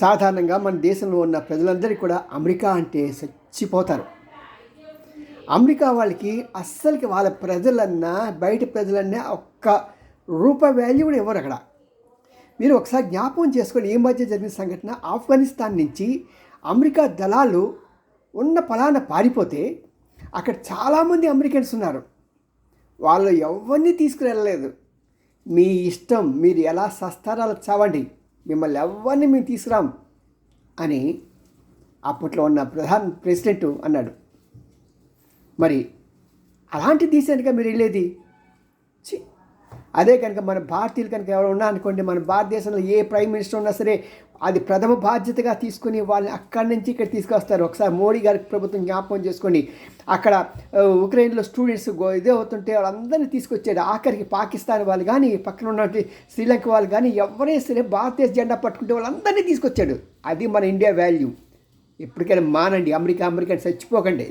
సాధారణంగా మన దేశంలో ఉన్న ప్రజలందరికీ కూడా అమెరికా అంటే చచ్చిపోతారు. అమెరికా వాళ్ళకి అస్సలకి వాళ్ళ ప్రజలన్నా బయట ప్రజలన్నా ఒక్క రూపాయి వాల్యూ కూడా ఇవ్వరు అక్కడ. మీరు ఒకసారి జ్ఞాపకం చేసుకోండి, ఈ మధ్య జరిగిన సంఘటన. ఆఫ్ఘనిస్తాన్ నుంచి అమెరికా దళాలు ఉన్న పలాన పారిపోతే అక్కడ చాలామంది అమెరికన్స్ ఉన్నారు. వాళ్ళు ఎవరిని తీసుకువెళ్ళలేదు. మీ ఇష్టం, మీరు ఎలా సస్తారాలు చావండి, మిమ్మల్ని ఎవరిని మేము తీసుకురాం అని అప్పట్లో ఉన్న ప్రెసిడెంట్ అన్నాడు. మరి అలాంటి దేశానిక మీరు వెళ్ళేది? అదే కనుక మన భారతీయులు కనుక ఎవరు ఉన్నా అనుకోండి, మన భారతదేశంలో ఏ ప్రైమ్ మినిస్టర్ ఉన్నా సరే అది ప్రథమ బాధ్యతగా తీసుకుని వాళ్ళని అక్కడి నుంచి ఇక్కడ తీసుకొస్తారు. ఒకసారి మోడీ గారికి ప్రభుత్వం జ్ఞాపకం చేసుకోండి, అక్కడ ఉక్రెయిన్లో స్టూడెంట్స్ ఇదే అవుతుంటే వాళ్ళందరినీ తీసుకొచ్చాడు. ఆఖరికి పాకిస్తాన్ వాళ్ళు కానీ పక్కన ఉన్నటువంటి శ్రీలంక వాళ్ళు కానీ ఎవరైనా సరే భారతదేశ జెండా పట్టుకుంటే వాళ్ళందరినీ తీసుకొచ్చాడు. అది మన ఇండియా వాల్యూ. ఎప్పటికైనా మానండి. అమెరికా చచ్చిపోకండి.